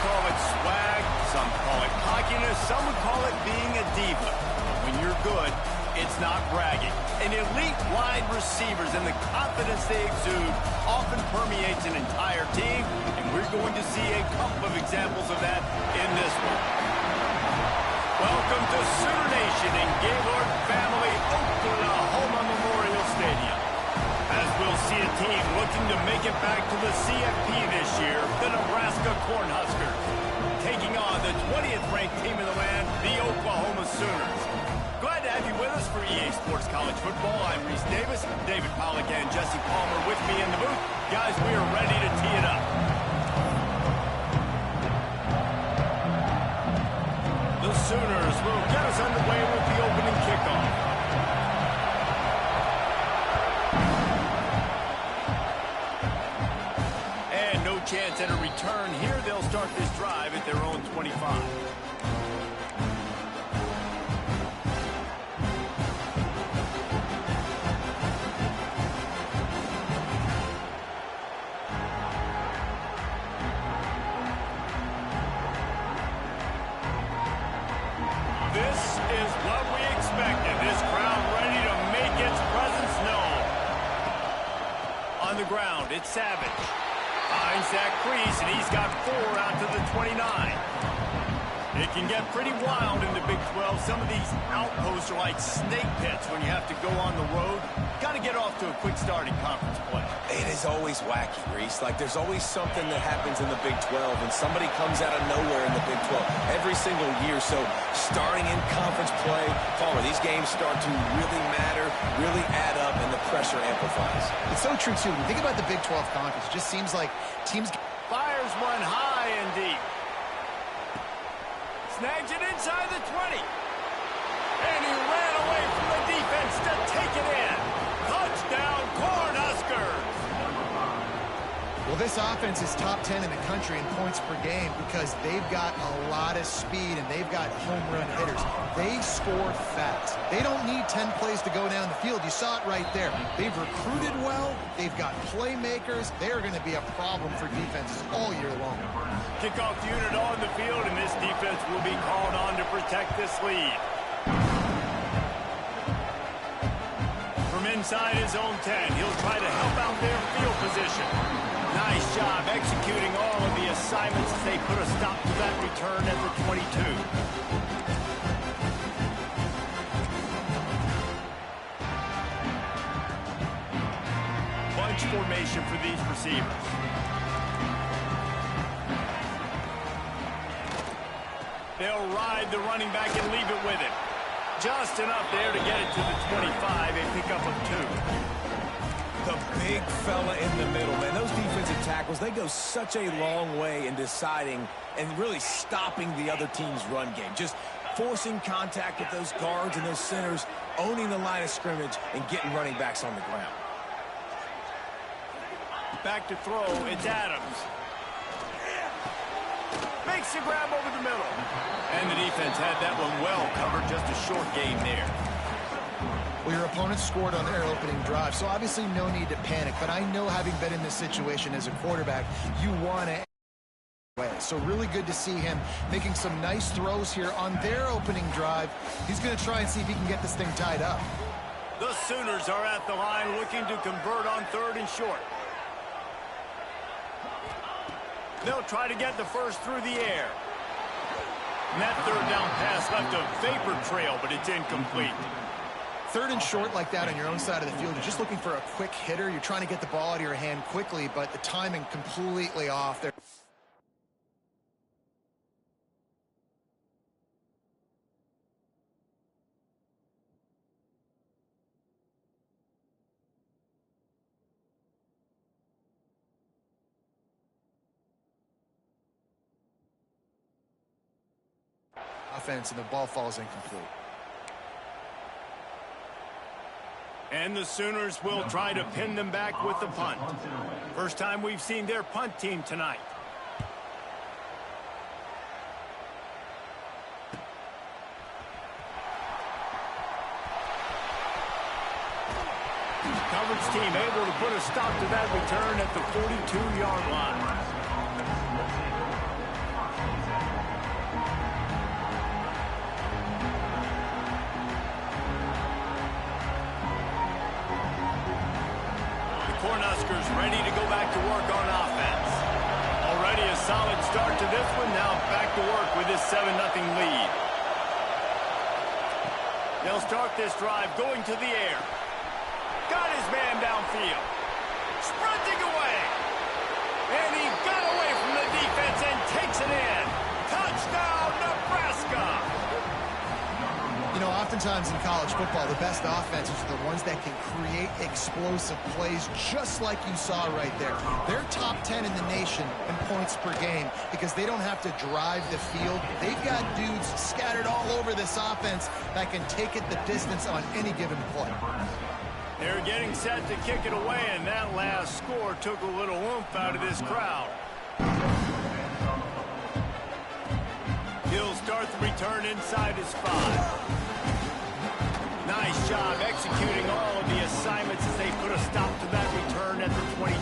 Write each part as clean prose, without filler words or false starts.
call it swag, some call it cockiness, some would call it being a diva. But when you're good, it's not bragging. An elite wide receivers and the confidence they exude often permeates an entire team, and we're going to see a couple of examples of that in this one. Welcome to Sooner Nation and Gaylord Family Oklahoma Memorial Stadium. As we'll see a team looking to make it back to the CFP this year, the Nebraska Cornhuskers, taking on the 20th ranked team in the land, the Oklahoma Sooners. Glad to have you with us for EA Sports College Football. I'm Reese Davis, David Pollack and Jesse Palmer with me in the booth. Guys, we are ready to tee it up. The Sooners will get us underway with the opening kickoff. And no chance at a return here. They'll start this drive at their own 25. This is what we expected. This crowd ready to make its presence known. On the ground, it's Savage. Finds that crease, and he's got 4 out to the 29. It can get pretty wild in the Big 12. Some of these outposts are like snake pits when you have to go on the road. Got to get off to a quick start in conference play. It is always wacky, Reese. Like, there's always something that happens in the Big 12, and somebody comes out of nowhere in the Big 12 every single year. So, starting in conference play, Palmer, these games start to really matter, really add up, and the pressure amplifies. It's so true, too. When you think about the Big 12 conference, it just seems like teams... Fires one high and deep. Snags it inside the 20. And he ran away from the defense to take it in. Touchdown, Cornhuskers! Well, this offense is top 10 in the country in points per game because they've got a lot of speed and they've got home run hitters. They score fast. They don't need 10 plays to go down the field. You saw it right there. They've recruited well. They've got playmakers. They're going to be a problem for defenses all year long. Kickoff unit on the field, and this defense will be called on to protect this lead. From inside his own 10, he'll try to help out their field position. Nice job executing all of the assignments as they put a stop to that return at the 22. Bunch formation for these receivers. They'll ride the running back and leave it with him. Just enough there to get it to the 25, a pickup of 2. The big fella in the middle, man. Those defensive tackles, they go such a long way in deciding and really stopping the other team's run game. Just forcing contact with those guards and those centers, owning the line of scrimmage, and getting running backs on the ground. Back to throw, it's Adams. Makes the grab over the middle. And the defense had that one well covered, just a short gain there. Well, your opponent scored on their opening drive, so obviously no need to panic. But I know, having been in this situation as a quarterback, you want to... So really good to see him making some nice throws here on their opening drive. He's going to try and see if he can get this thing tied up. The Sooners are at the line looking to convert on 3rd and short. They'll try to get the first through the air. And that 3rd down pass left a vapor trail, but it's incomplete. 3rd and short like that on your own side of the field, you're just looking for a quick hitter. You're trying to get the ball out of your hand quickly, but the timing completely off there. Offense, and the ball falls incomplete. And the Sooners will try to pin them back with the punt. First time we've seen their punt team tonight. Coverage team able to put a stop to that return at the 42-yard line. to work on offense. Already a solid start to this one. Now back to work with this 7-0 lead. They'll start this drive going to the air. Got his man downfield. Sprinting away. And he got away from the defense and takes it in. Touchdown, Nebraska! You know, oftentimes in college football, the best offenses are the ones that can create explosive plays just like you saw right there. They're top 10 in the nation in points per game because they don't have to drive the field. They've got dudes scattered all over this offense that can take it the distance on any given play. They're getting set to kick it away, and that last score took a little oomph out of this crowd. He'll start the return inside his 5. Nice job executing all of the assignments as they put a stop to that return at the 22.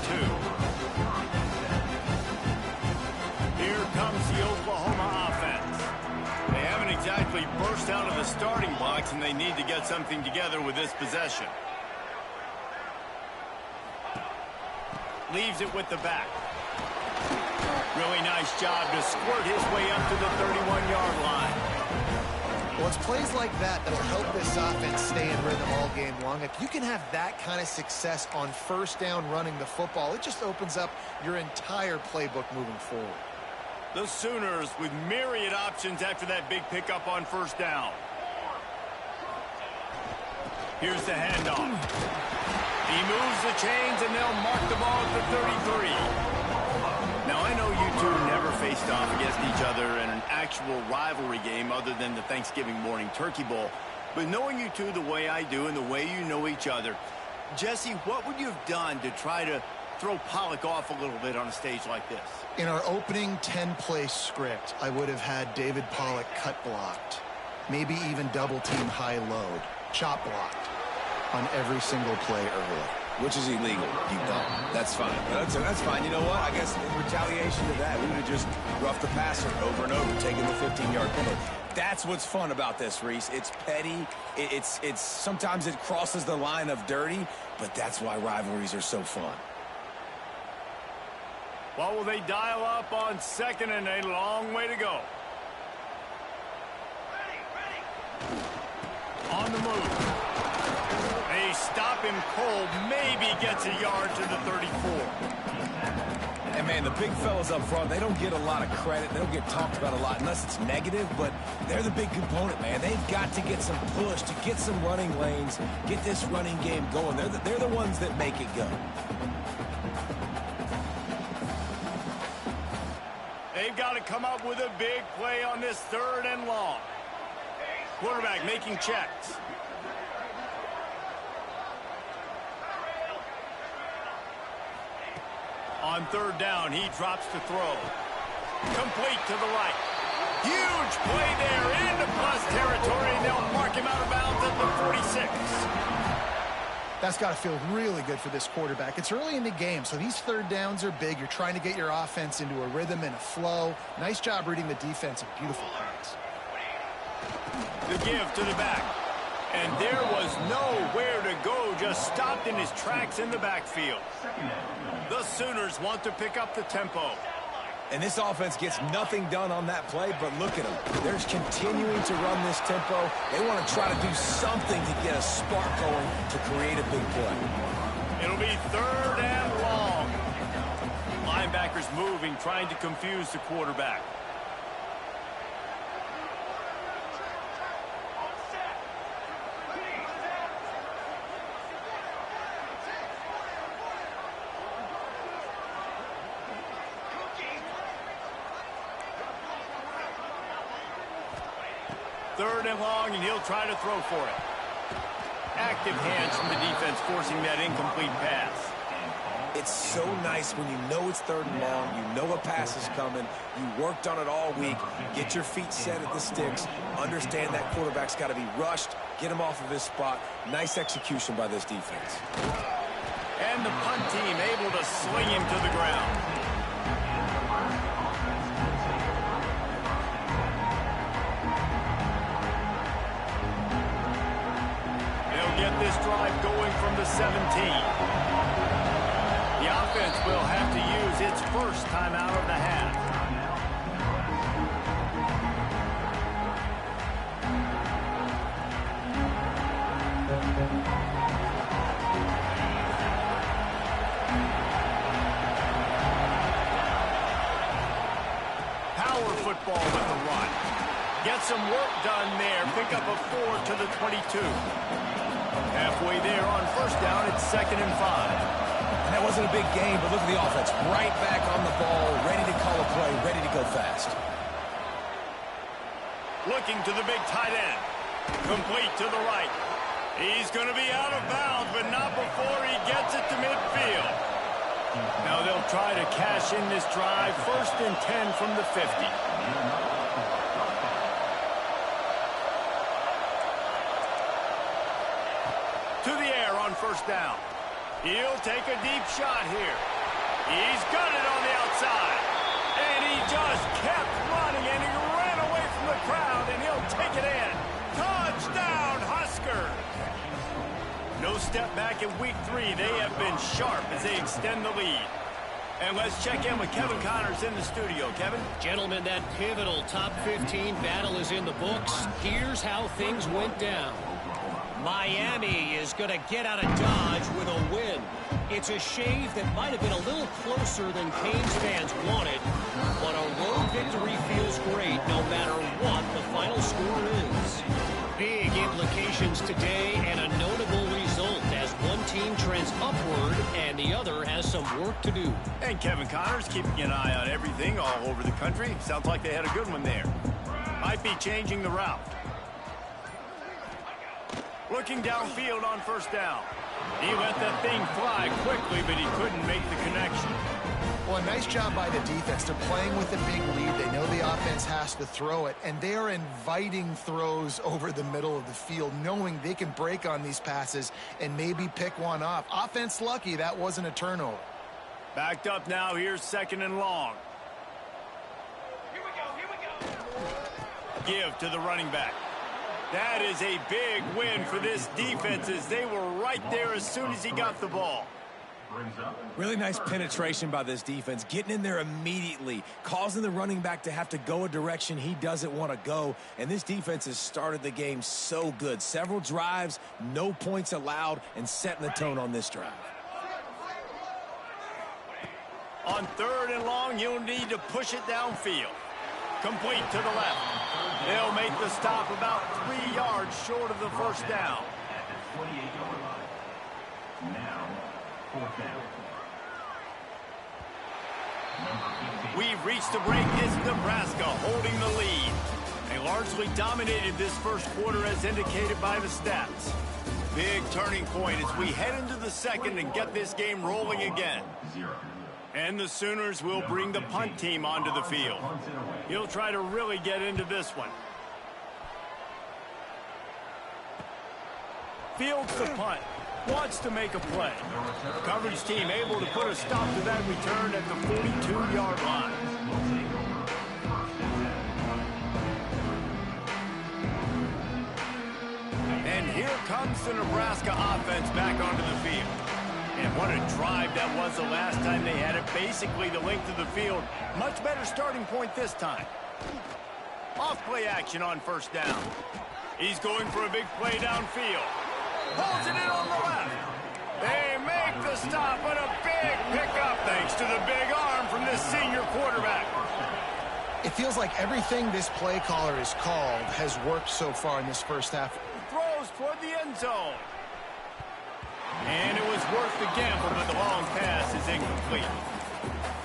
Here comes the Oklahoma offense. They haven't exactly burst out of the starting blocks, and they need to get something together with this possession. Leaves it with the back. Really nice job to squirt his way up to the 31-yard line. Well, it's plays like that that'll help this offense stay in rhythm all game long. If you can have that kind of success on first down running the football, it just opens up your entire playbook moving forward. The Sooners with myriad options after that big pickup on first down. Here's the handoff. He moves the chains, and they'll mark the ball at the 33. Now, I know you two never faced off against each other in an actual rivalry game other than the Thanksgiving morning Turkey Bowl. But knowing you two the way I do and the way you know each other, Jesse, what would you have done to try to throw Pollock off a little bit on a stage like this? In our opening 10-play script, I would have had David Pollock cut blocked, maybe even double-team high load, chop blocked on every single play early. Which is illegal. You don't. That's fine. That's fine. You know what? I guess in retaliation to that, we would have just roughed the passer over and over, taking the 15-yard penalty. That's what's fun about this, Reese. It's petty. It's sometimes it crosses the line of dirty, but that's why rivalries are so fun. What will they dial up on second and a long way to go? On the move. They stop him cold, maybe gets a yard to the 34. And, man, the big fellas up front, they don't get a lot of credit. They don't get talked about a lot unless it's negative, but they're the big component, man. They've got to get some push, to get some running lanes, get this running game going. They're the ones that make it go. They've got to come up with a big play on this 3rd and long. Quarterback making checks. On 3rd down, he drops to throw. Complete to the right. Huge play there into plus territory, and they'll mark him out of bounds at the 46. That's got to feel really good for this quarterback. It's early in the game, so these 3rd downs are big. You're trying to get your offense into a rhythm and a flow. Nice job reading the defense. A beautiful pass. The give to the back. And there was nowhere to go, just stopped in his tracks in the backfield. The Sooners want to pick up the tempo. And this offense gets nothing done on that play, but look at them. They're continuing to run this tempo. They want to try to do something to get a spark going to create a big play. It'll be 3rd and long. Linebackers moving, trying to confuse the quarterback. Third and long, and he'll try to throw for it. Active hands from the defense forcing that incomplete pass. It's so nice when you know it's 3rd and long, you know a pass is coming, you worked on it all week, get your feet set at the sticks, understand that quarterback's got to be rushed, get him off of his spot. Nice execution by this defense. And the punt team able to sling him to the ground. They'll get this drive going from the 17. The offense will have to use its first timeout of the half. Power football with the run. Get some work done there. Pick up a 4 to the 22. Halfway there on first down, it's 2nd and 5. And that wasn't a big game, but look at the offense. Right back on the ball, ready to call a play, ready to go fast. Looking to the big tight end. Complete to the right. He's going to be out of bounds, but not before he gets it to midfield. Now they'll try to cash in this drive. 1st and 10 from the 50. To the air on first down. He'll take a deep shot here. He's got it on the outside. And he just kept running, and he ran away from the crowd, and he'll take it in. Touchdown, Husker! No step back in week 3. They have been sharp as they extend the lead. And let's check in with Kevin Connors in the studio. Kevin? Gentlemen, that pivotal top 15 battle is in the books. Here's how things went down. Miami is going to get out of Dodge with a win. It's a shave that might have been a little closer than Canes fans wanted, but a road victory feels great no matter what the final score is. Big implications today and a notable result as one team trends upward and the other has some work to do. And Kevin Connors keeping an eye on everything all over the country. Sounds like they had a good one there. Might be changing the route. Looking downfield on first down. He let that thing fly quickly, but he couldn't make the connection. Well, a nice job by the defense. They're playing with a big lead. They know the offense has to throw it, and they are inviting throws over the middle of the field, knowing they can break on these passes and maybe pick one off. Offense lucky that wasn't a turnover. Backed up now. Here's 2nd and long. Here we go. Give to the running back. That is a big win for this defense as they were right there as soon as he got the ball. Really nice penetration by this defense, getting in there immediately, causing the running back to have to go a direction he doesn't want to go. And this defense has started the game so good. Several drives, no points allowed, and setting the tone on this drive. On 3rd and long, you'll need to push it downfield. Complete to the left. They'll make the stop about 3 yards short of the first down. We've reached the break. It's Nebraska holding the lead. They largely dominated this first quarter as indicated by the stats. Big turning point as we head into the second and get this game rolling again. And the Sooners will bring the punt team onto the field. He'll try to really get into this one. Fields the punt. Wants to make a play. Coverage team able to put a stop to that return at the 42-yard line. And here comes the Nebraska offense back onto the field. And what a drive that was the last time they had it. Basically the length of the field. Much better starting point this time. Off play action on first down. He's going for a big play downfield. Pulls it in on the left. They make the stop, but a big pickup thanks to the big arm from this senior quarterback. It feels like everything this play caller has called has worked so far in this first half. Throws toward the end zone. And it was worth the gamble, but the long pass is incomplete.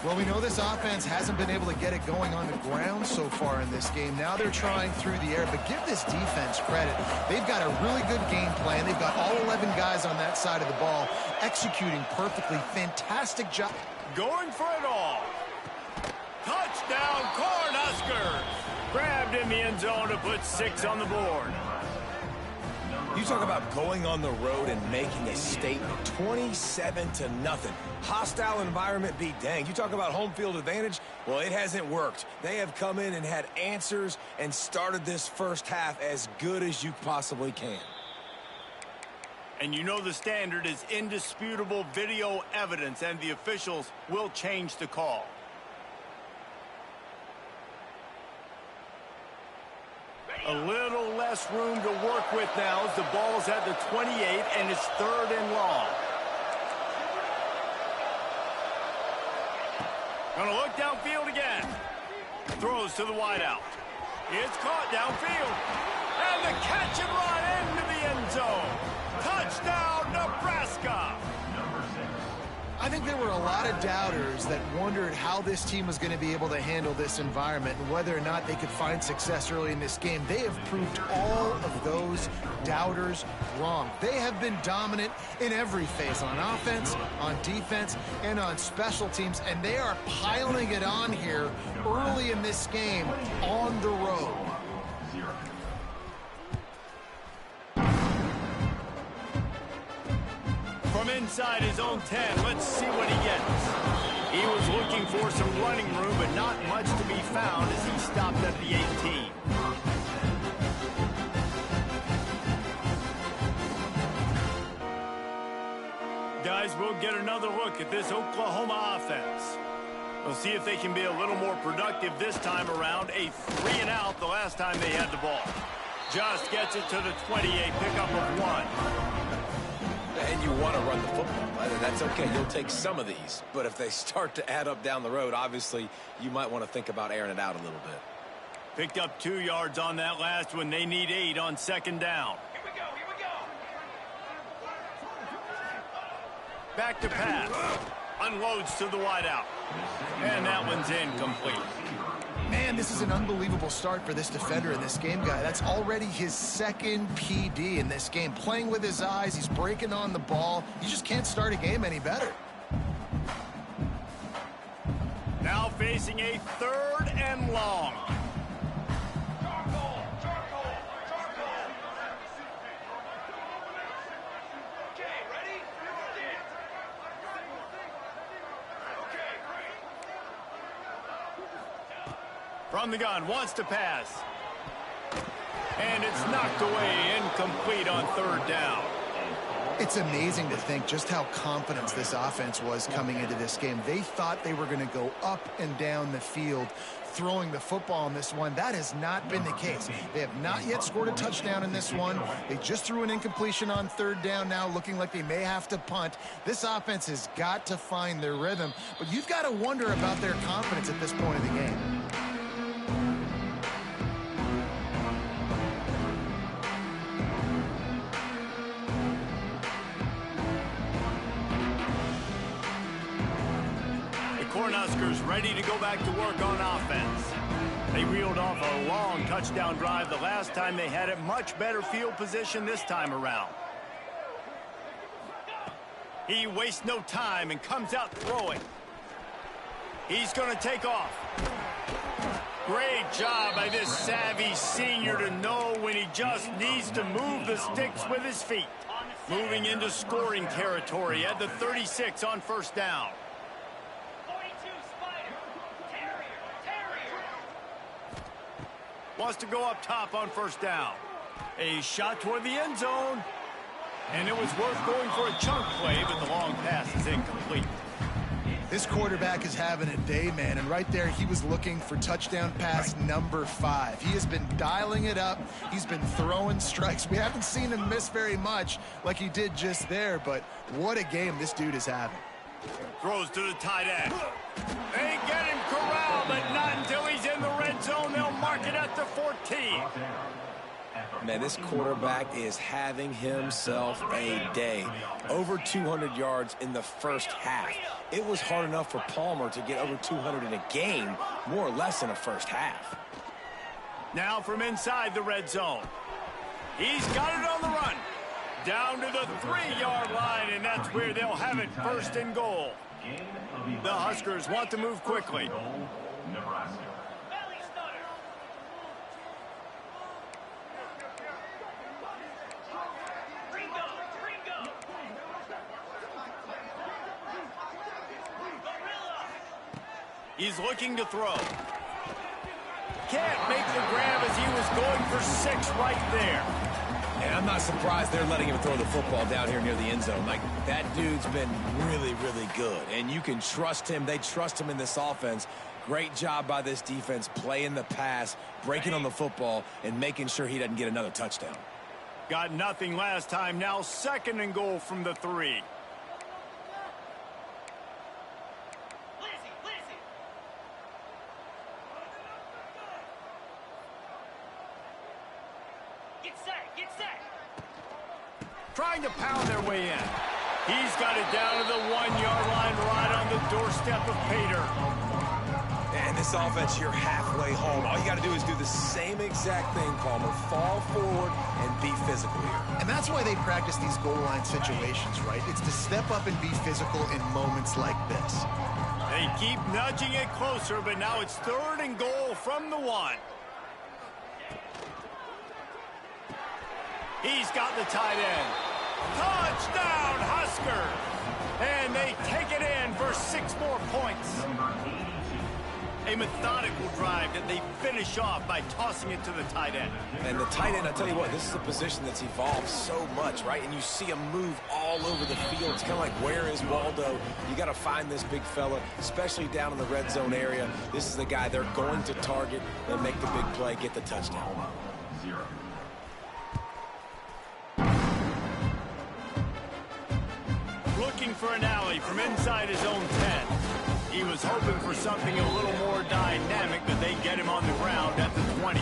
Well, we know this offense hasn't been able to get it going on the ground so far in this game. Now they're trying through the air, but give this defense credit. They've got a really good game plan. They've got all 11 guys on that side of the ball executing perfectly. Fantastic job. Going for it all. Touchdown, Cornhuskers. Grabbed in the end zone to put 6 on the board. You talk about going on the road and making a statement. 27-0. Hostile environment be danged. You talk about home field advantage. Well, it hasn't worked. They have come in and had answers and started this first half as good as you possibly can. And you know the standard is indisputable video evidence, and the officials will change the call. A little less room to work with now as the ball's at the 28, and it's 3rd and long. Gonna look downfield again. Throws to the wideout. It's caught downfield. And the catch and run into the end zone. Touchdown, Nebraska! I think there were a lot of doubters that wondered how this team was going to be able to handle this environment and whether or not they could find success early in this game. They have proved all of those doubters wrong. They have been dominant in every phase, on offense, on defense, and on special teams, and they are piling it on here early in this game on the road. From inside his own 10, let's see what he gets. He was looking for some running room, but not much to be found as he stopped at the 18. Guys, we'll get another look at this Oklahoma offense. We'll see if they can be a little more productive this time around. A 3-and-out the last time they had the ball. Just gets it to the 28, pickup of 1. And you want to run the football. That's okay. You'll take some of these. But if they start to add up down the road, obviously, you might want to think about airing it out a little bit. Picked up 2 yards on that last one. They need 8 on 2nd down. Here we go, here we go. Back to pass. Unloads to the wideout. And that one's incomplete. Man, this is an unbelievable start for this defender in this game, guy. That's already his 2nd PD in this game. Playing with his eyes, he's breaking on the ball. You just can't start a game any better. Now facing a 3rd and long. Charcoal, charcoal, charcoal. Okay, ready? Okay, great. From the gun, wants to pass. And it's knocked away, incomplete on 3rd down. It's amazing to think just how confident this offense was coming into this game. They thought they were going to go up and down the field throwing the football in this one. That has not been the case. They have not yet scored a touchdown in this one. They just threw an incompletion on 3rd down now, looking like they may have to punt. This offense has got to find their rhythm, but you've got to wonder about their confidence at this point of the game. Cornhuskers ready to go back to work on offense. They reeled off a long touchdown drive the last time they had it. Much better field position this time around. He wastes no time and comes out throwing. He's going to take off. Great job by this savvy senior to know when he just needs to move the sticks with his feet. Moving into scoring territory at the 36 on 1st down. Wants to go up top on 1st down. A shot toward the end zone. And it was worth going for a chunk play, but the long pass is incomplete. This quarterback is having a day, man, and right there he was looking for touchdown pass number 5. He has been dialing it up. He's been throwing strikes. We haven't seen him miss very much like he did just there, but what a game this dude is having. Throws to the tight end. They get him corralled, but not until he's in the red zone. They'll mark it at the 14. Man, this quarterback is having himself a day. Over 200 yards in the first half. It was hard enough for Palmer to get over 200 in a game, more or less in a first half. Now from inside the red zone. He's got it on the run. Down to the 3-yard line, and that's where they'll have it, 1st and goal. The Huskers want to move quickly. He's looking to throw. Can't make the grab as he was going for 6 right there. And I'm not surprised they're letting him throw the football down here near the end zone. Like, that dude's been really, really good. And you can trust him. They trust him in this offense. Great job by this defense playing the pass, breaking on the football, and making sure he doesn't get another touchdown. Got nothing last time. Now 2nd and goal from the 3. Get set. Trying to pound their way in. He's got it down to the 1-yard line right on the doorstep of Pater. And this offense, you're halfway home. All you got to do is do the same exact thing, Palmer. Fall forward and be physical here. And that's why they practice these goal line situations, right? It's to step up and be physical in moments like this. They keep nudging it closer, but now it's 3rd and goal from the 1. He's got the tight end. Touchdown, Huskers! And they take it in for 6 more points. A methodical drive that they finish off by tossing it to the tight end. And the tight end, I tell you what, this is a position that's evolved so much, right? And you see him move all over the field. It's kind of like, where is Waldo? You got to find this big fella, especially down in the red zone area. This is the guy they're going to target and make the big play, get the touchdown. Looking for an alley from inside his own 10. He was hoping for something a little more dynamic, but they get him on the ground at the 20.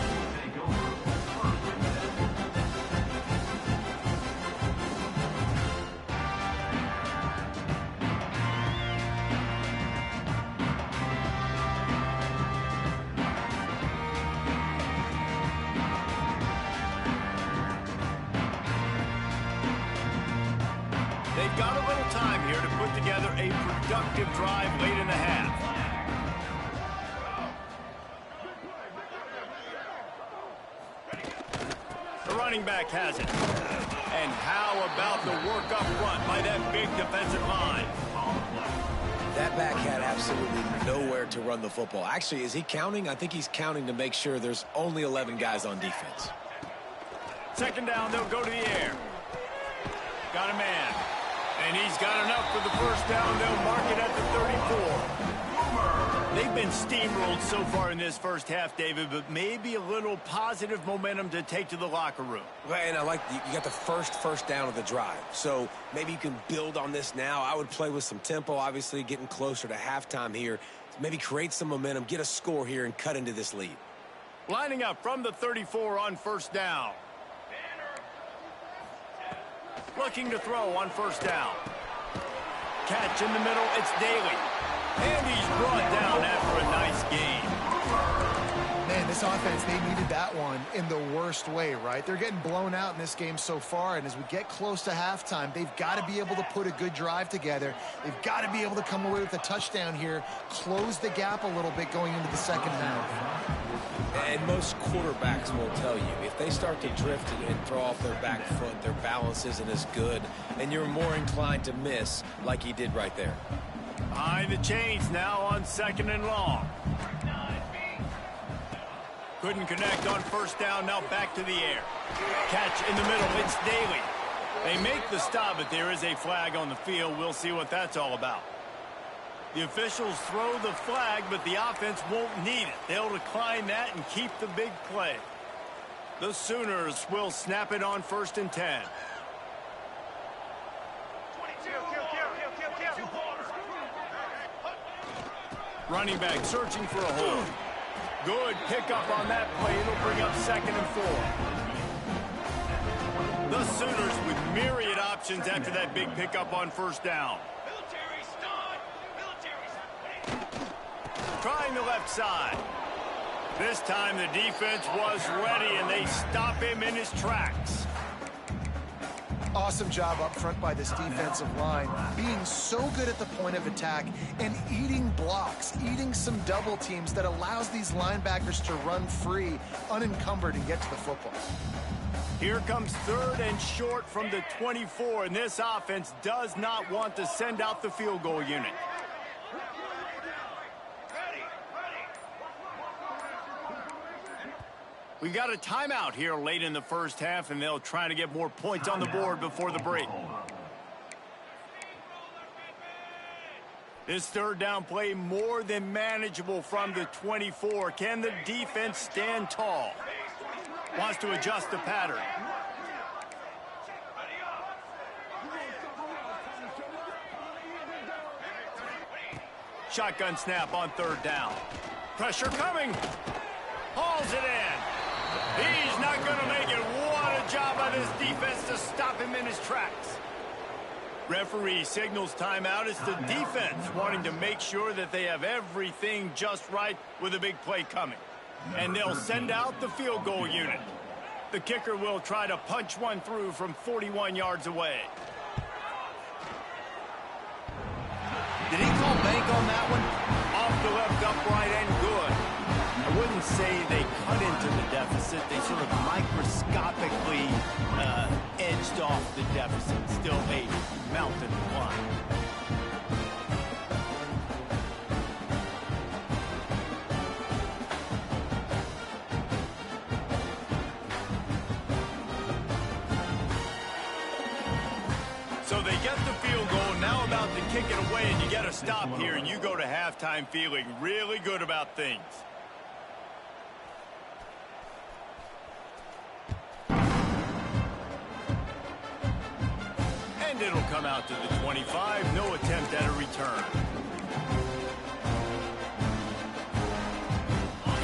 They've got a little time here to put together a productive drive late in the half. The running back has it. And how about the work up front by that big defensive line? That back had absolutely nowhere to run the football. Actually, is he counting? I think he's counting to make sure there's only 11 guys on defense. 2nd down, they'll go to the air. Got a man. And he's got enough for the 1st down. They'll mark it at the 34. They've been steamrolled so far in this first half, David, but maybe a little positive momentum to take to the locker room. Well, and I like you got the first down of the drive. So maybe you can build on this now. I would play with some tempo, obviously getting closer to halftime here. Maybe create some momentum, get a score here, and cut into this lead. Lining up from the 34 on 1st down. Looking to throw on 1st down. Catch in the middle, it's Daly. And he's brought down after a nice gain. Man, this offense, they needed that one in the worst way, right? They're getting blown out in this game so far, and as we get close to halftime, they've got to be able to put a good drive together. They've got to be able to come away with a touchdown here, close the gap a little bit going into the 2nd half. And most quarterbacks will tell you, if they start to drift and throw off their back foot, their balance isn't as good, and you're more inclined to miss like he did right there. Behind the chains now on 2nd and long. Couldn't connect on 1st down, now back to the air. Catch in the middle, it's Daly. They make the stop, but there is a flag on the field. We'll see what that's all about. The officials throw the flag, but the offense won't need it. They'll decline that and keep the big play. The Sooners will snap it on 1st and 10. 22. Running back searching for a hole. Good pickup on that play. It'll bring up 2nd and 4. The Sooners with myriad options after that big pickup on 1st down. Trying the left side. This time the defense was ready, and they stop him in his tracks. Awesome job up front by this defensive line, being so good at the point of attack and eating blocks, eating some double teams that allows these linebackers to run free, unencumbered, and get to the football. Here comes 3rd and short from the 24, and this offense does not want to send out the field goal unit. We got a timeout here late in the first half, and they'll try to get more points on the board before the break. This third down play more than manageable from the 24. Can the defense stand tall? Wants to adjust the pattern. Shotgun snap on third down. Pressure coming. Hauls it in. He's not going to make it. What a job by this defense to stop him in his tracks. Referee signals timeout. It's the defense wanting to make sure that they have everything just right with a big play coming. And they'll send out the field goal unit. The kicker will try to punch one through from 41 yards away. Did he call bank on that one? Off the left upright and good. I wouldn't say they cut into the deficit. They sort of microscopically edged off the deficit. Still a mountain climb. So they get the field goal, now about to kick it away, and you get a stop here, and you go to halftime feeling really good about things. And it'll come out to the 25, no attempt at a return.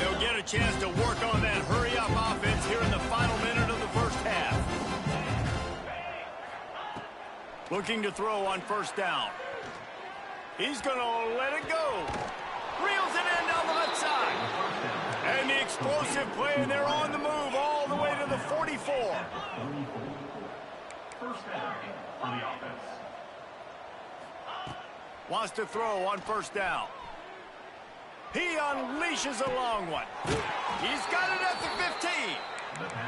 They'll get a chance to work on that hurry-up offense here in the final minute of the first half. Looking to throw on first down. He's going to let it go. Reels it in down the left side. And the explosive play, and they're on the move all the way to the 44. First down for the offense. Wants to throw on first down. He unleashes a long one. He's got it at the 15.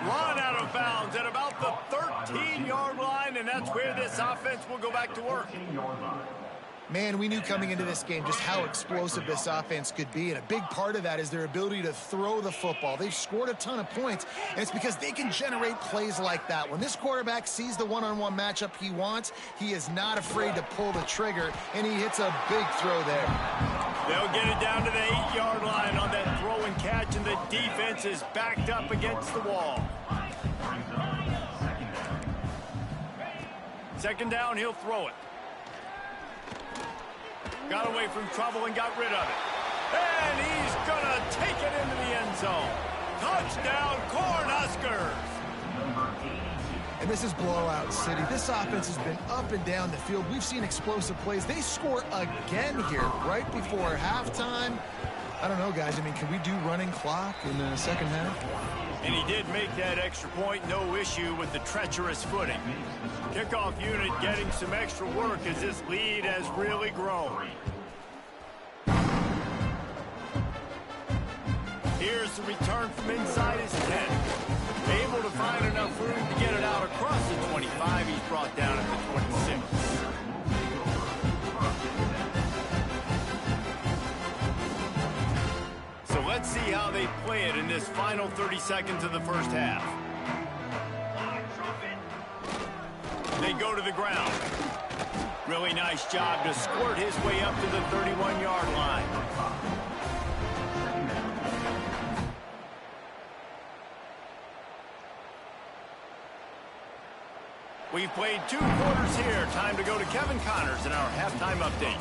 Run out of bounds at about the 13-yard line, and that's where this offense will go back to work. Man, we knew coming into this game just how explosive this offense could be, and a big part of that is their ability to throw the football. They've scored a ton of points, and it's because they can generate plays like that. When this quarterback sees the one-on-one matchup he wants, he is not afraid to pull the trigger, and he hits a big throw there. They'll get it down to the 8-yard line on that throw and catch, and the defense is backed up against the wall. Second down, he'll throw it. Got away from trouble and got rid of it. And he's going to take it into the end zone. Touchdown, Cornhuskers! And this is blowout city. This offense has been up and down the field. We've seen explosive plays. They score again here right before halftime. I don't know, guys. I mean, can we do running clock in the second half? And he did make that extra point, no issue with the treacherous footing. Kickoff unit getting some extra work as this lead has really grown. Here's the return from inside his 10. Able to find enough room to get it out across the 25. He's brought down at the 26. So let's see how they play it in this final 30 seconds of the first half. They go to the ground. Really nice job to squirt his way up to the 31-yard line. We've played 2 quarters here. Time to go to Kevin Connors in our halftime update.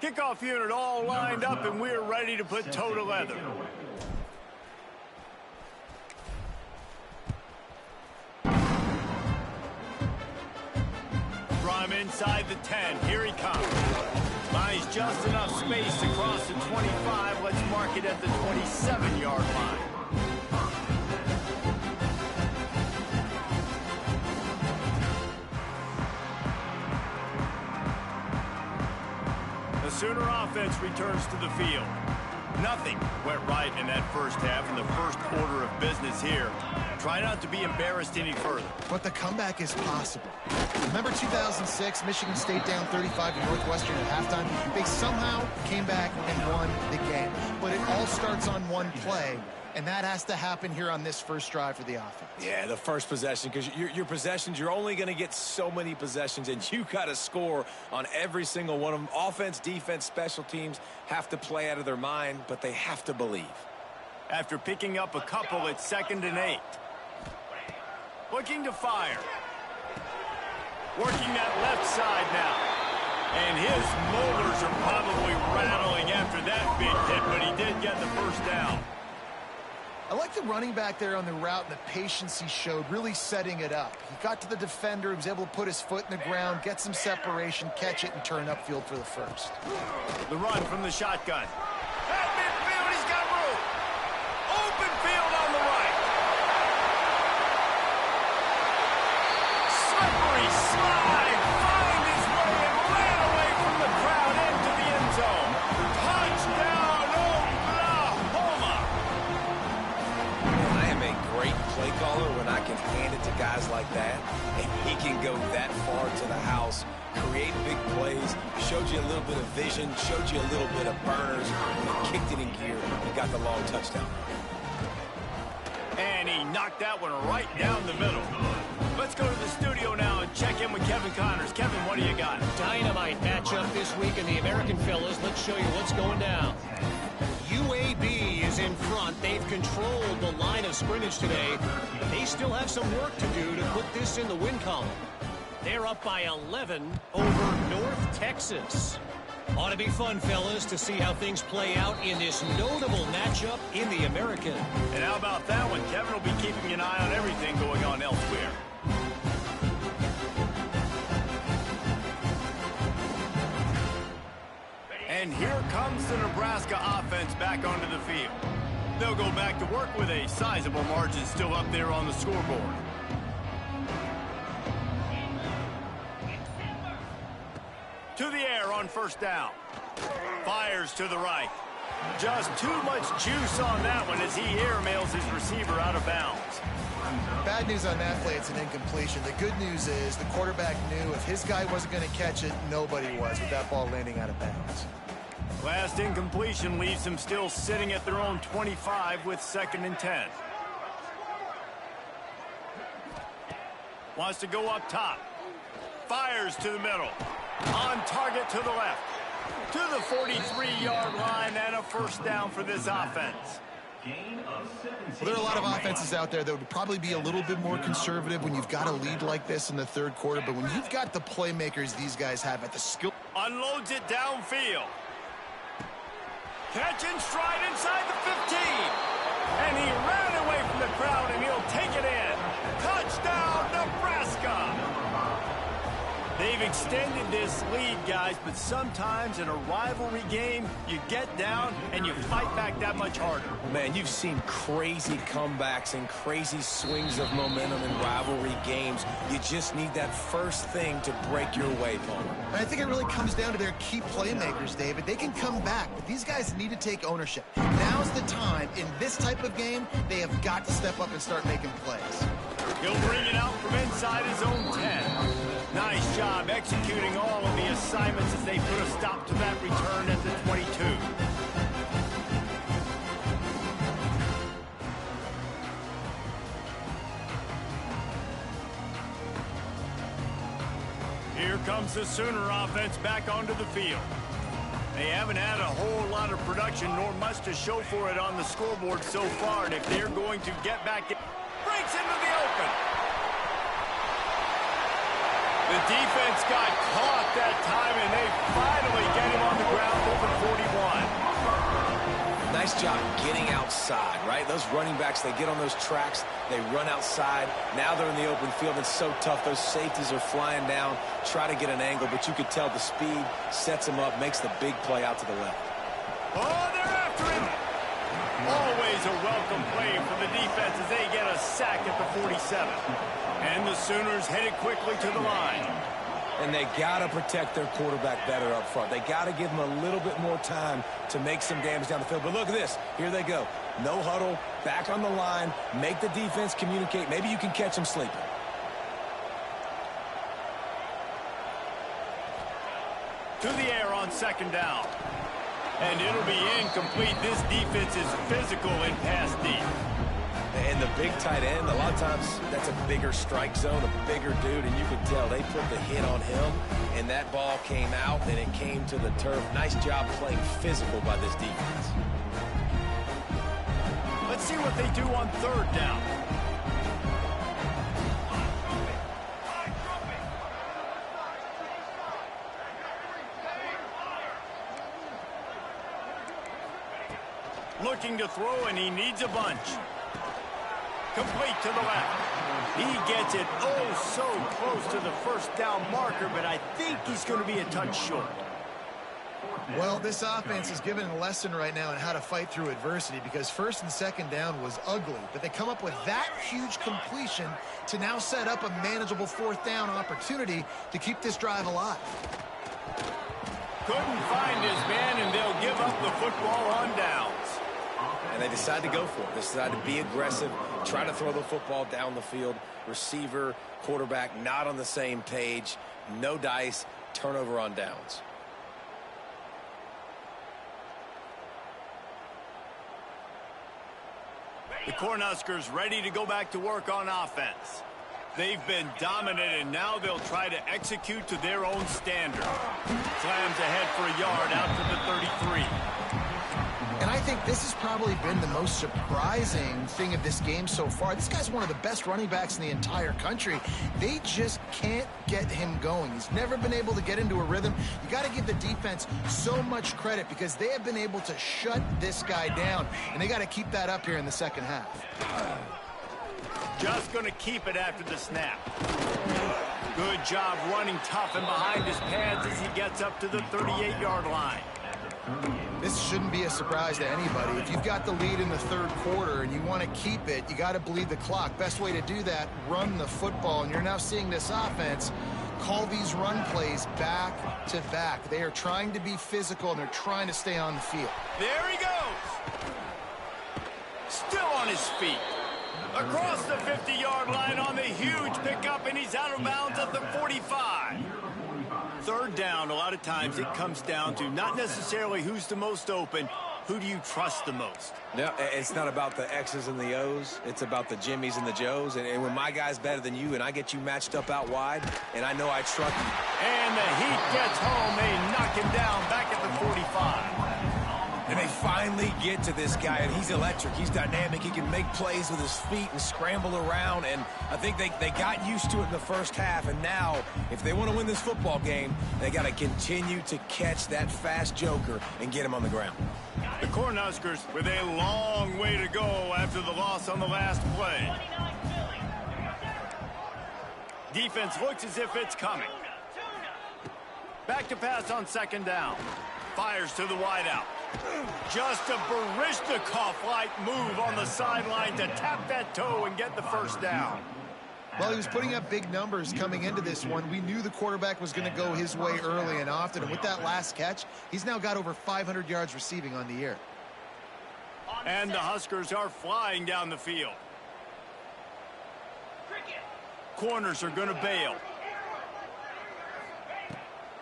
Kickoff unit all lined up, and we're ready to put toe to leather. From inside the 10, here he comes. Buys just enough space across the 25. Let's mark it at the 27-yard line. The Sooner offense returns to the field. Nothing went right in that first half, and the first order of business here. Try not to be embarrassed any further. But the comeback is possible. Remember 2006, Michigan State down 35 to Northwestern at halftime? They somehow came back and won the game. But it all starts on one play, and that has to happen here on this first drive for the offense. Yeah, the first possession, because your possessions, you're only going to get so many possessions, and you got to score on every single one of them. Offense, defense, special teams have to play out of their mind, but they have to believe. After picking up a couple, it's 2nd and 8. Looking to fire. Working that left side now. And his molars are probably rattling after that big hit, but he did get the first down. I like the running back there on the route and the patience he showed, really setting it up. He got to the defender, he was able to put his foot in the ground, get some separation, catch it, and turn upfield for the first. The run from the shotgun. At midfield, he's got room. Open field on the right. Slippery slide, find his way and ran away from the crowd into the end zone. Touchdown, Oklahoma! I am a great play caller when I can hand it to guys like that, and he can go that far to the house, create big plays, showed you a little bit of vision, showed you a little bit of burners, and kicked it in gear and got the long touchdown. And he knocked that one right down the middle. Let's go to the studio now and check in with Kevin Connors. Kevin, what do you got? Dynamite matchup this week in the American Fellas. Let's show you what's going down. UAB is in front. They've controlled the line of scrimmage today. They still have some work to do to put this in the win column. They're up by 11 over North Texas. Ought to be fun, fellas, to see how things play out in this notable matchup in the American. And how about that one? Kevin will be keeping an eye on everything going on elsewhere. And here comes the Nebraska offense back onto the field. They'll go back to work with a sizable margin still up there on the scoreboard. To the air on first down. Fires to the right. Just too much juice on that one as he airmails his receiver out of bounds. Bad news on that play, it's an incompletion. The good news is the quarterback knew if his guy wasn't going to catch it, nobody was with that ball landing out of bounds. Last incompletion leaves them still sitting at their own 25 with 2nd and 10. Wants to go up top. Fires to the middle. On target to the left. To the 43-yard line and a first down for this offense. Well, there are a lot of offenses out there that would probably be a little bit more conservative when you've got a lead like this in the third quarter, but when you've got the playmakers these guys have at the skill... Unloads it downfield. Catch and stride inside the 15. And he ran away from the crowd, and he'll take it in. Touchdown, Nebraska! They've extended this lead, guys, but sometimes in a rivalry game, you get down and you fight back that much harder. Man, you've seen crazy comebacks and crazy swings of momentum in rivalry games. You just need that first thing to break your way, Palmer. And I think it really comes down to their key playmakers, David. They can come back, but these guys need to take ownership. Now's the time. In this type of game, they have got to step up and start making plays. He'll bring it out from inside his own 10. Nice job executing all of the assignments as they put a stop to that return at the 22. Here comes the Sooner offense back onto the field. They haven't had a whole lot of production nor much to show for it on the scoreboard so far, and if they're going to get back, it breaks into the open. The defense got caught that time, and they finally get him on the ground over 41. Nice job getting outside, right? Those running backs, they get on those tracks, they run outside. Now they're in the open field. It's so tough. Those safeties are flying down, try to get an angle, but you could tell the speed sets him up, makes the big play out to the left. Oh, they're after him. Always a welcome play for the defense as they get a sack at the 47. And the Sooners headed quickly to the line. And they got to protect their quarterback better up front. They got to give him a little bit more time to make some damage down the field. But look at this. Here they go. No huddle, back on the line, make the defense communicate. Maybe you can catch them sleeping. To the air on second down. And it'll be incomplete. This defense is physical in pass deep. And the big tight end, a lot of times that's a bigger strike zone, a bigger dude, and you could tell they put the hit on him, and that ball came out, and it came to the turf. Nice job playing physical by this defense. Let's see what they do on third down. Looking to throw, and he needs a bunch. Complete to the left. He gets it oh so close to the first down marker, but I think he's going to be a touch short. Well, this offense is given a lesson right now on how to fight through adversity, because first and second down was ugly, but they come up with that huge completion to now set up a manageable fourth down opportunity to keep this drive alive. Couldn't find his man, and they'll give up the football on downs. And they decide to go for it. They decide to be aggressive, try to throw the football down the field. Receiver, quarterback, not on the same page. No dice, turnover on downs. The Cornhuskers ready to go back to work on offense. They've been dominant, and now they'll try to execute to their own standard. Slams ahead for a yard out to the 33. And I think this has probably been the most surprising thing of this game so far. This guy's one of the best running backs in the entire country. They just can't get him going. He's never been able to get into a rhythm. You got to give the defense so much credit, because they have been able to shut this guy down, and they got to keep that up here in the second half. Just going to keep it after the snap. Good job running tough and behind his pads as he gets up to the 38-yard line. This shouldn't be a surprise to anybody. If you've got the lead in the third quarter and you want to keep it, you got to bleed the clock. Best way to do that, run the football. And you're now seeing this offense call these run plays back to back. They are trying to be physical, and they're trying to stay on the field. There he goes. Still on his feet. Across the 50-yard line on the huge pickup, and he's out of bounds at the 45. Third down, a lot of times it comes down to not necessarily who's the most open, who do you trust the most? No, it's not about the X's and the O's. It's about the Jimmys and the Joes. And when my guy's better than you and I get you matched up out wide, and I know I trust you. And the heat gets home. They knock him down back at the 45. And they finally get to this guy, and he's electric. He's dynamic. He can make plays with his feet and scramble around. And I think they got used to it in the first half. And now, if they want to win this football game, they got to continue to catch that fast joker and get him on the ground. The Cornhuskers with a long way to go after the loss on the last play. Defense looks as if it's coming. Back to pass on second down. Fires to the wideout. Just a Baryshnikov-like move on the sideline to tap that toe and get the first down. Well, he was putting up big numbers coming into this one. We knew the quarterback was going to go his way early and often. And with that last catch, he's now got over 500 yards receiving on the year. And the Huskers are flying down the field. Corners are going to bail.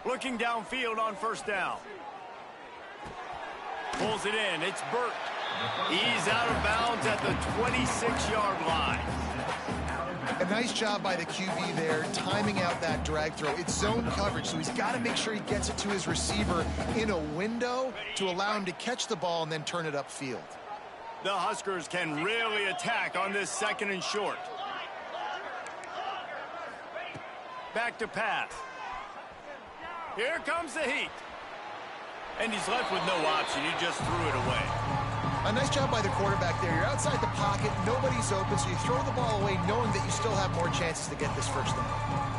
Looking downfield on first down. Pulls it in. It's Burt. He's out of bounds at the 26-yard line. A nice job by the QB there, timing out that drag throw. It's zone coverage, so he's got to make sure he gets it to his receiver in a window to allow him to catch the ball and then turn it upfield. The Huskers can really attack on this second and short. Back to pass. Here comes the heat. And he's left with no option. He just threw it away. A nice job by the quarterback there. You're outside the pocket. Nobody's open, so you throw the ball away knowing that you still have more chances to get this first down.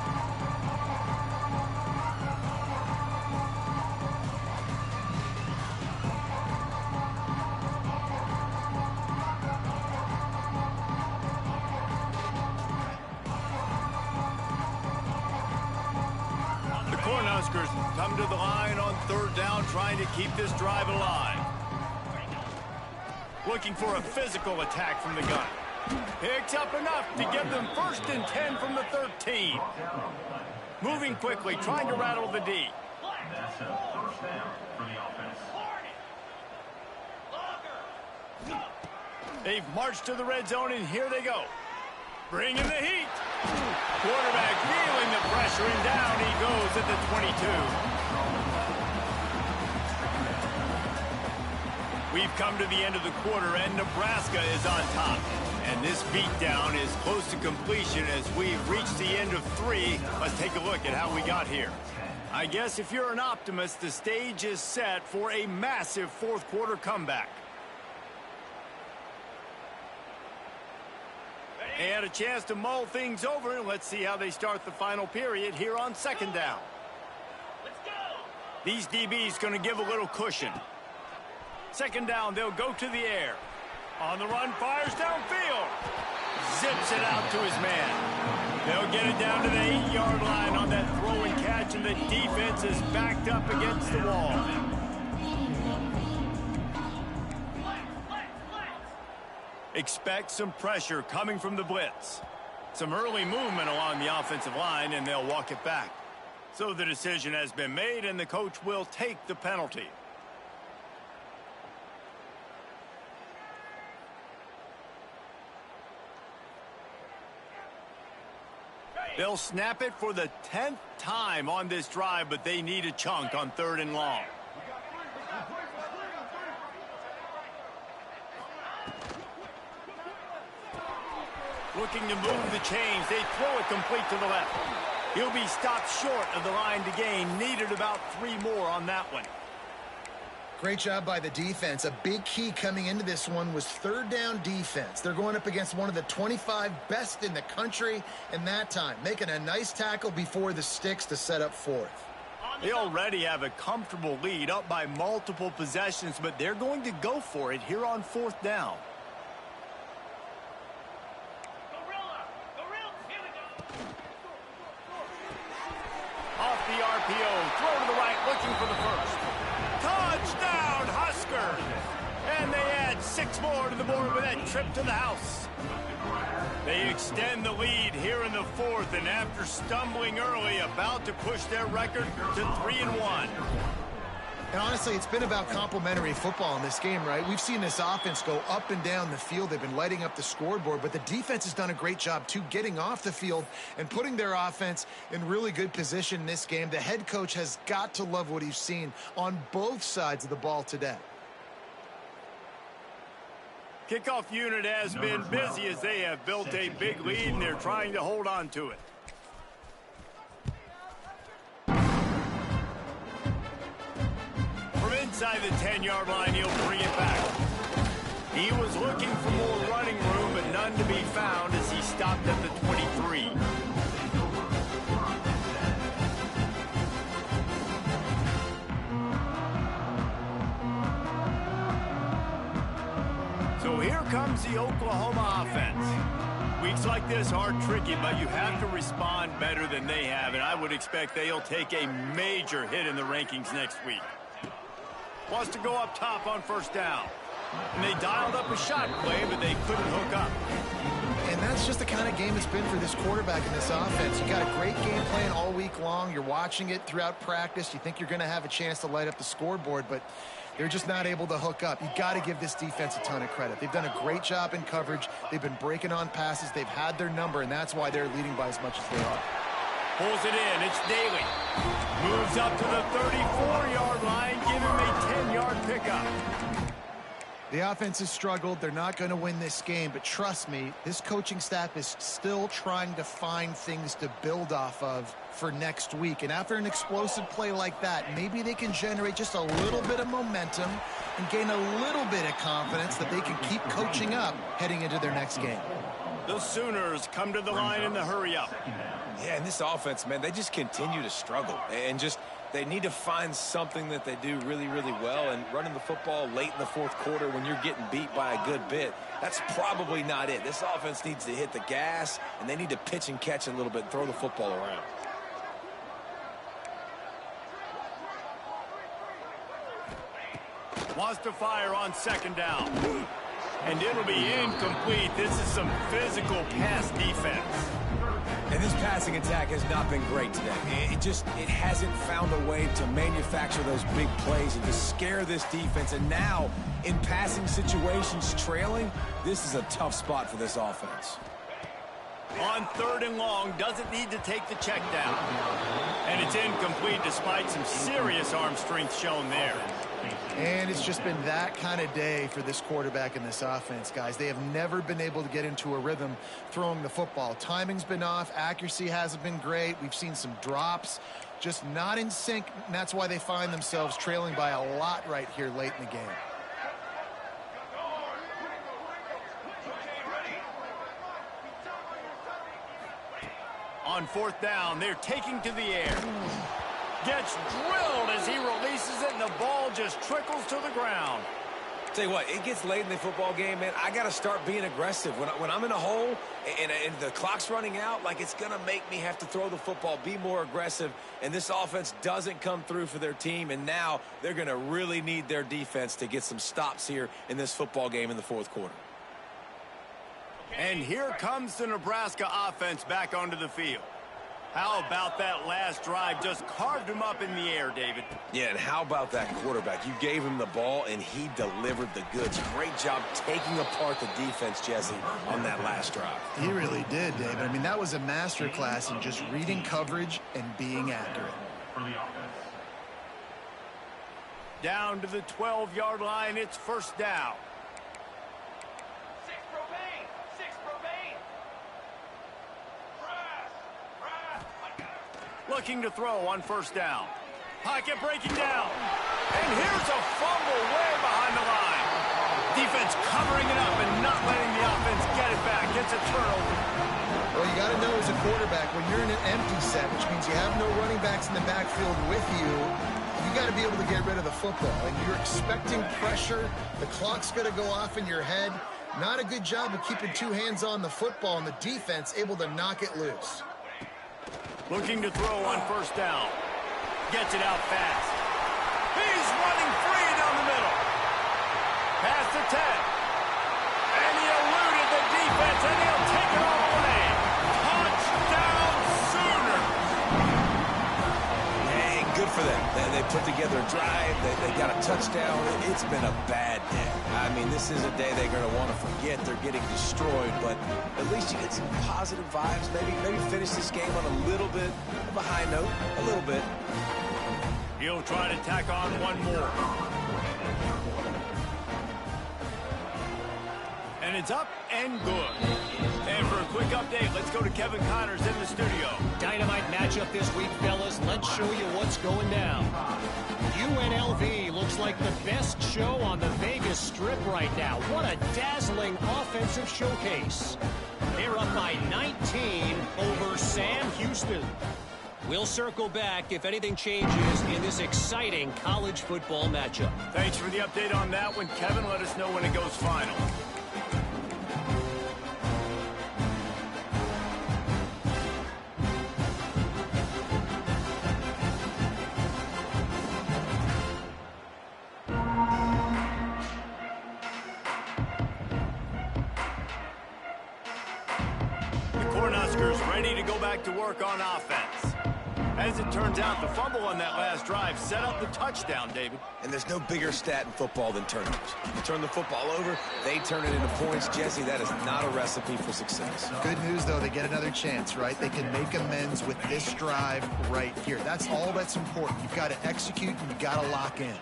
come to the line on third down, trying to keep this drive alive. Looking for a physical attack from the gun. Picks up enough to give them 1st and 10 from the 13. Moving quickly, trying to rattle the D. That's a first down for the offense. They've marched to the red zone, and here they go. Bringing the heat. Quarterback feeling the pressure, and down he goes at the 22. We've come to the end of the quarter, and Nebraska is on top. And this beatdown is close to completion as we've reached the end of 3. Let's take a look at how we got here. I guess if you're an optimist, the stage is set for a massive 4th quarter comeback. They had a chance to mull things over, and let's see how they start the final period here on 2nd down. Let's go. These DBs going to give a little cushion. 2nd down, they'll go to the air. On the run, fires downfield. Zips it out to his man. They'll get it down to the 8-yard line on that throw and catch, and the defense is backed up against the wall. Expect some pressure coming from the blitz. Some early movement along the offensive line, and they'll walk it back. So the decision has been made, and the coach will take the penalty. They'll snap it for the 10th time on this drive, but they need a chunk on 3rd and long. Looking to move the chains. They throw it complete to the left. He'll be stopped short of the line to gain. Needed about 3 more on that one. Great job by the defense. A big key coming into this one was 3rd down defense. They're going up against one of the 25 best in the country in that time, making a nice tackle before the sticks to set up 4th. They already have a comfortable lead up by multiple possessions, but they're going to go for it here on 4th down. Off the RPO, throw to the right, looking for the first. Touchdown, Huskers! And they add 6 more to the board with that trip to the house. They extend the lead here in the 4th, and after stumbling early, about to push their record to 3-1. And honestly, it's been about complementary football in this game, right? We've seen this offense go up and down the field. They've been lighting up the scoreboard, but the defense has done a great job, too, getting off the field and putting their offense in really good position in this game. The head coach has got to love what he's seen on both sides of the ball today. Kickoff unit has been busy as they have built a big lead, and they're trying to hold on to it. From inside the 10-yard line, he'll bring it back. He was looking for more running room, but none to be found as he stopped at the 23. So here comes the Oklahoma offense. Weeks like this are tricky, but you have to respond better than they have, and I would expect they'll take a major hit in the rankings next week. Wants to go up top on 1st down. And they dialed up a shot play, but they couldn't hook up. And that's just the kind of game it's been for this quarterback in this offense. You got a great game plan all week long. You're watching it throughout practice. You think you're going to have a chance to light up the scoreboard, but they're just not able to hook up. You got to give this defense a ton of credit. They've done a great job in coverage. They've been breaking on passes. They've had their number, and that's why they're leading by as much as they are. Pulls it in. It's Daly. Moves up to the 34-yard line. Give him a 10-yard pickup. The offense has struggled. They're not going to win this game, but trust me, this coaching staff is still trying to find things to build off of for next week. And after an explosive play like that, maybe they can generate just a little bit of momentum and gain a little bit of confidence that they can keep coaching up heading into their next game. The Sooners come to the line in the hurry-up. Yeah, and this offense, man, they just continue to struggle. And they need to find something that they do really, really well. And running the football late in the 4th quarter when you're getting beat by a good bit, that's probably not it. This offense needs to hit the gas, and they need to pitch and catch a little bit and throw the football around. Wants to fire on second down. And it'll be incomplete. This is some physical pass defense. And this passing attack has not been great today. It hasn't found a way to manufacture those big plays and to scare this defense. And now, in passing situations, trailing, this is a tough spot for this offense. On 3rd and long, doesn't need to take the check down. And it's incomplete despite some serious arm strength shown there. And it's just been that kind of day for this quarterback and this offense, guys. They have never been able to get into a rhythm throwing the football. Timing's been off. Accuracy hasn't been great. We've seen some drops, just not in sync. And that's why they find themselves trailing by a lot right here late in the game. On 4th down, they're taking to the air. Gets drilled as he releases it, and the ball just trickles to the ground. Tell you what, it gets late in the football game, man. I got to start being aggressive. When I'm in a hole and the clock's running out, like, it's going to make me have to throw the football, be more aggressive, and this offense doesn't come through for their team, and now they're going to really need their defense to get some stops here in this football game in the 4th quarter. And here comes the Nebraska offense back onto the field. How about that last drive? Just carved him up in the air, David. Yeah, and how about that quarterback? You gave him the ball, and he delivered the goods. Great job taking apart the defense, Jesse, on that last drive. He really did, David. I mean, that was a masterclass in just reading coverage and being accurate. For the offense. Down to the 12-yard line, it's 1st down. Looking to throw on 1st down. Pocket breaking down. And here's a fumble way behind the line. Defense covering it up and not letting the offense get it back. Gets a turnover. Well, you got to know as a quarterback, when you're in an empty set, which means you have no running backs in the backfield with you, you got to be able to get rid of the football. And you're expecting pressure. The clock's going to go off in your head. Not a good job of keeping 2 hands on the football, and the defense able to knock it loose. Looking to throw on 1st down. Gets it out fast. He's running free down the middle. Past the 10. And he eluded the defense, and he'll take it all away. Touchdown Sooners. Hey, good for them. They put together a drive. They got a touchdown. It's been a bad day. I mean, this is a day they're going to want to forget. They're getting destroyed, but at least you get some positive vibes. Maybe finish this game on a little bit of a high note, a little bit. He'll try to tack on one more. And it's up and good. And for a quick update, let's go to Kevin Connors in the studio. Dynamite matchup this week, fellas. Let's show you what's going down. UNLV looks like the best show on the Vegas Strip right now. What a dazzling offensive showcase. They're up by 19 over Sam Houston. We'll circle back if anything changes in this exciting college football matchup. Thanks for the update on that one, Kevin. Let us know when it goes final. Ready to go back to work on offense. As it turns out, the fumble on that last drive set up the touchdown, David. And there's no bigger stat in football than turnovers. You turn the football over, they turn it into points. Jesse, that is not a recipe for success. Good news, though, they get another chance, right? They can make amends with this drive right here. That's all that's important. You've got to execute and you've got to lock in.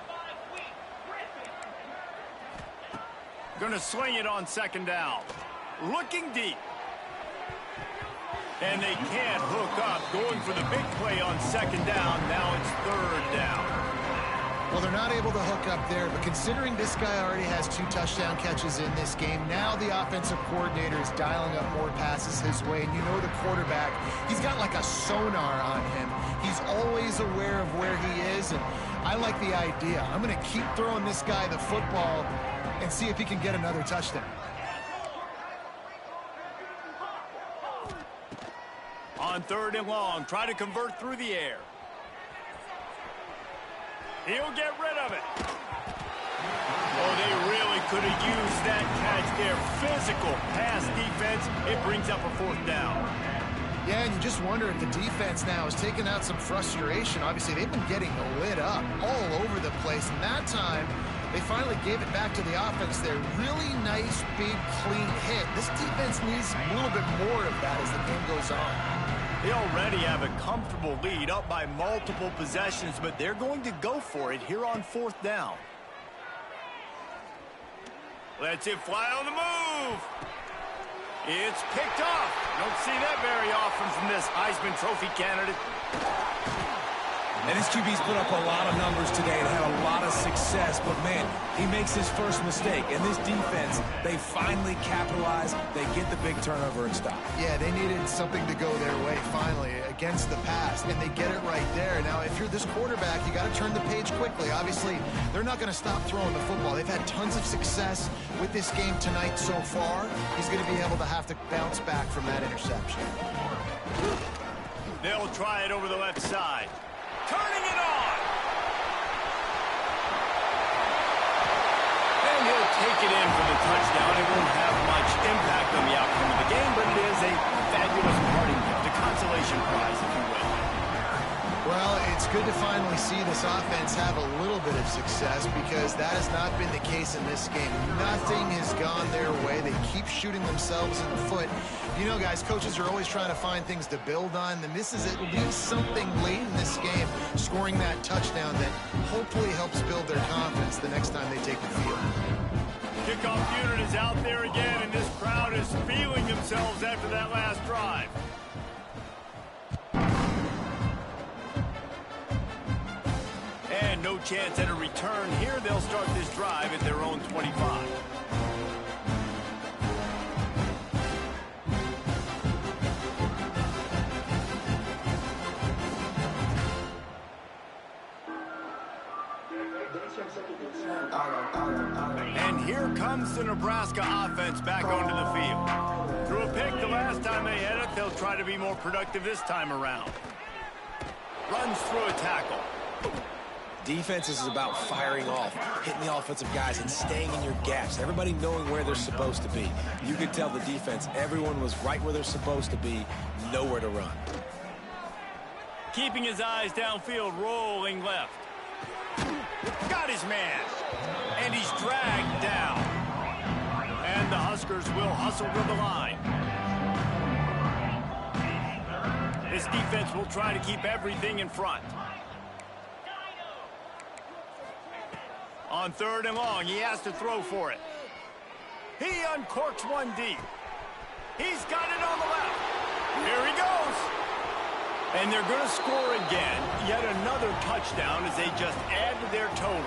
Going to swing it on 2nd down. Looking deep. And they can't hook up. Going for the big play on 2nd down. Now it's 3rd down. Well, they're not able to hook up there, but considering this guy already has 2 touchdown catches in this game, now the offensive coordinator is dialing up more passes his way. And you know the quarterback, he's got like a sonar on him. He's always aware of where he is, and I like the idea. I'm going to keep throwing this guy the football and see if he can get another touchdown. On 3rd and long, try to convert through the air. He'll get rid of it. Oh, they really could have used that catch there. Physical pass defense. It brings up a 4th down. Yeah, and you just wonder if the defense now is taking out some frustration. Obviously, they've been getting lit up all over the place. And that time, they finally gave it back to the offense there. Really nice, big, clean hit. This defense needs a little bit more of that as the game goes on. They already have a comfortable lead up by multiple possessions, but they're going to go for it here on 4th down. Lets it fly on the move. It's picked off. Don't see that very often from this Heisman Trophy candidate. And his QB's put up a lot of numbers today and had a lot of success, but man, he makes his first mistake. And this defense, they finally capitalize. They get the big turnover and stop. Yeah, they needed something to go their way finally against the pass, and they get it right there. Now, if you're this quarterback, you got to turn the page quickly. Obviously, they're not going to stop throwing the football. They've had tons of success with this game tonight so far. He's going to be able to have to bounce back from that interception. They'll try it over the left side. Turning it on. And he'll take it in for the touchdown. It won't have much impact on the outcome of the game, but it is a fabulous parting gift, a consolation prize, if you will. Well, it's good to finally see this offense have a little bit of success because that has not been the case in this game. Nothing has gone their way. They keep shooting themselves in the foot. You know, guys, coaches are always trying to find things to build on, and this is at least something late in this game, scoring that touchdown that hopefully helps build their confidence the next time they take the field. Kickoff unit is out there again, and this crowd is feeling themselves after that last drive. And no chance at a return here. They'll start this drive at their own 25. And here comes the Nebraska offense back onto the field. Threw a pick the last time they had it. They'll try to be more productive this time around. Runs through a tackle. Defense is about firing off, hitting the offensive guys, and staying in your gaps. Everybody knowing where they're supposed to be. You could tell the defense, everyone was right where they're supposed to be, nowhere to run. Keeping his eyes downfield, rolling left. Got his man. And he's dragged down. And the Huskers will hustle to the line. This defense will try to keep everything in front. On 3rd and long, he has to throw for it. He uncorks one deep. He's got it on the left. Here he goes. And they're going to score again. Yet another touchdown as they just add to their total.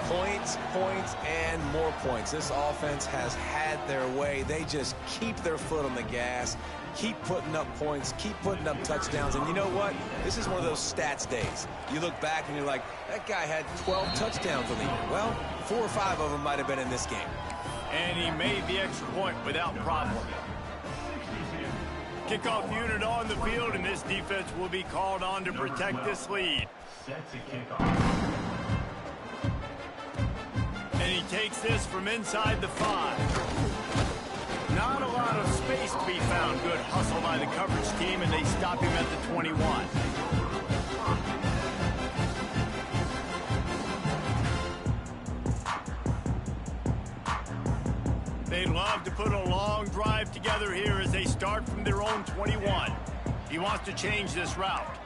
Points, points, and more points. This offense has had their way. They just keep their foot on the gas, keep putting up points, keep putting up touchdowns. And you know what? This is one of those stats days. You look back and you're like, that guy had 12 touchdowns on the year. Well, 4 or 5 of them might have been in this game. And he made the extra point without problem. Kickoff unit on the field, and this defense will be called on to protect this lead. Set to kickoff. And he takes this from inside the 5. Not a lot of space to be found. Good hustle by the coverage team, and they stop him at the 21. They love to put a long drive together here as they start from their own 21. He wants to change this route.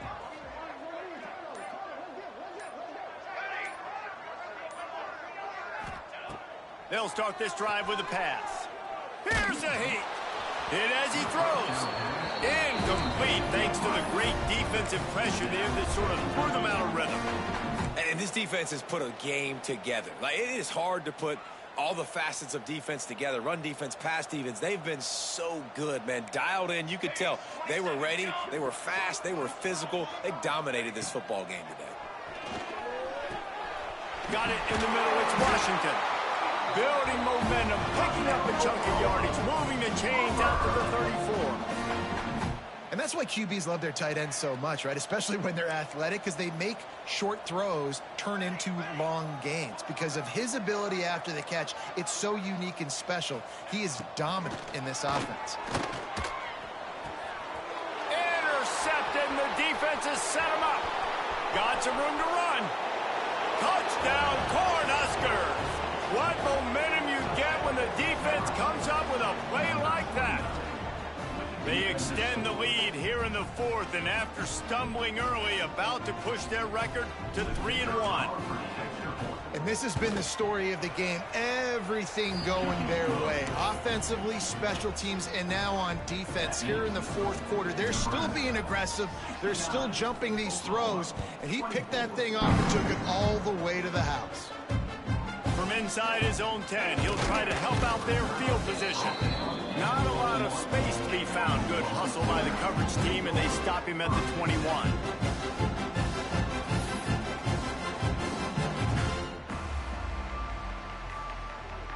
They'll start this drive with a pass. Here's a heat. Hit as he throws. Incomplete thanks to the great defensive pressure there that sort of threw them out of rhythm. And this defense has put a game together. Like, it is hard to put all the facets of defense together. Run defense, pass defense. They've been so good, man. Dialed in. You could tell they were ready. They were fast. They were physical. They dominated this football game today. Got it in the middle. It's Washington. Building momentum, picking up a chunk of yardage, moving the chains out to the 34. And And that's why QBs love their tight ends so much, right? Especially when they're athletic, because they make short throws turn into long gains. Because of his ability after the catch, it's so unique and special. He is dominant in this offense. Intercepted, and the defense has set him up. Got some room to run. Touchdown, Cornhuskers. What momentum you get when the defense comes up with a play like that. They extend the lead here in the fourth, and after stumbling early, about to push their record to 3-1. And this has been the story of the game. Everything going their way. Offensively, special teams, and now on defense here in the fourth quarter. They're still being aggressive. They're still jumping these throws. And he picked that thing off and took it all the way to the house. From inside his own 10, he'll try to help out their field position. Not a lot of space to be found. Good hustle by the coverage team, and they stop him at the 21.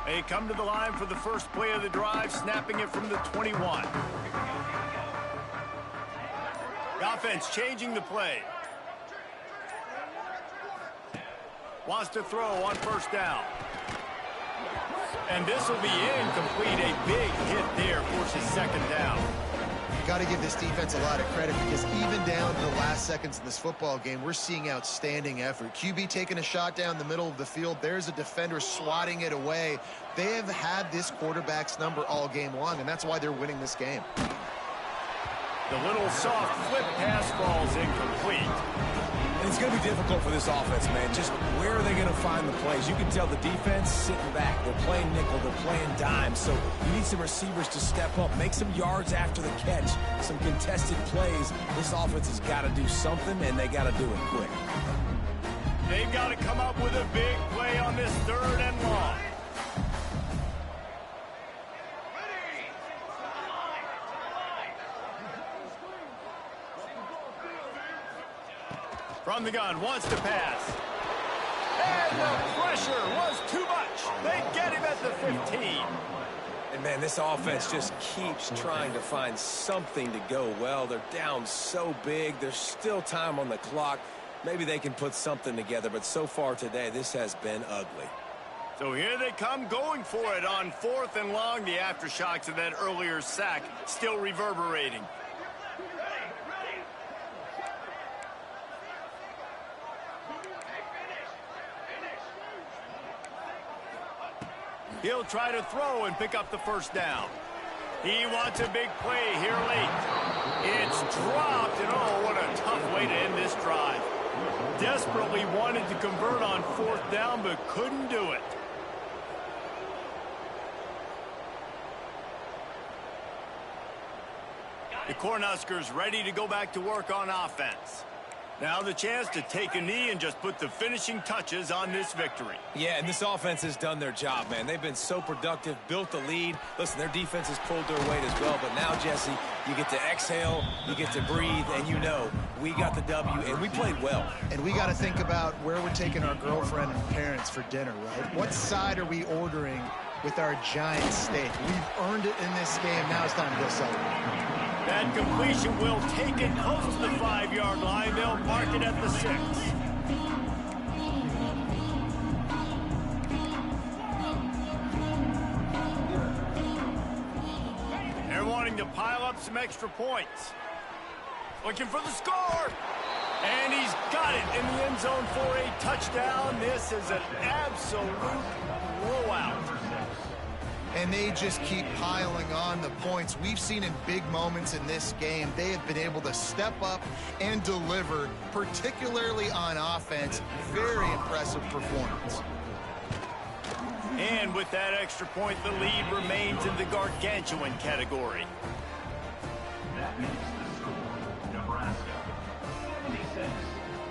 They come to the line for the first play of the drive, snapping it from the 21. The offense changing the play. Wants to throw on first down. And this will be incomplete. A big hit there, forces second down. Got to give this defense a lot of credit, because even down to the last seconds in this football game, we're seeing outstanding effort. QB taking a shot down the middle of the field. There's a defender swatting it away. They have had this quarterback's number all game long, and that's why they're winning this game. The little soft flip pass falls incomplete. And it's going to be difficult for this offense, man. Just where are they going to find the plays? You can tell the defense sitting back. They're playing nickel. They're playing dime. So you need some receivers to step up, make some yards after the catch, some contested plays. This offense has got to do something, and they got to do it quick. They've got to come up with a big play on this 3rd and long. From the gun, wants to pass. And the pressure was too much. They get him at the 15. And, man, this offense just keeps trying to find something to go well. They're down so big. There's still time on the clock. Maybe they can put something together, but so far today, this has been ugly. So here they come going for it on 4th and long. The aftershocks of that earlier sack still reverberating. He'll try to throw and pick up the first down. He wants a big play here late. It's dropped, and oh, what a tough way to end this drive. Desperately wanted to convert on 4th down, but couldn't do it. The Cornhuskers ready to go back to work on offense. Now the chance to take a knee and just put the finishing touches on this victory. Yeah, and this offense has done their job, man. They've been so productive, built the lead. Listen, their defense has pulled their weight as well. But now, Jesse, you get to exhale, you get to breathe, and you know we got the W, and we played well. And we got to think about where we're taking our girlfriend and parents for dinner, right? What side are we ordering with our giant steak? We've earned it in this game. Now it's time to go celebrate. That completion will take it close to the 5-yard line. They'll mark it at the 6. They're wanting to pile up some extra points. Looking for the score. And he's got it in the end zone for a touchdown. This is an absolute blowout. And they just keep piling on the points. We've seen in big moments in this game, they have been able to step up and deliver, particularly on offense. Very impressive performance. And with that extra point, the lead remains in the gargantuan category.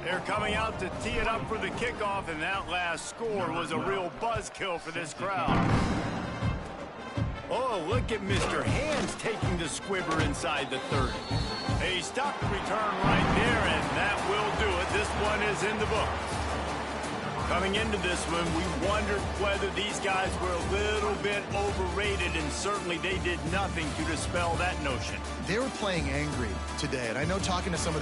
They're coming out to tee it up for the kickoff, and that last score was a real buzzkill for this crowd. Oh, look at Mr. Hands taking the squibber inside the 30. They stopped the return right there, and that will do it. This one is in the books. Coming into this one, we wondered whether these guys were a little bit overrated, and certainly they did nothing to dispel that notion. They were playing angry today, and I know talking to some of their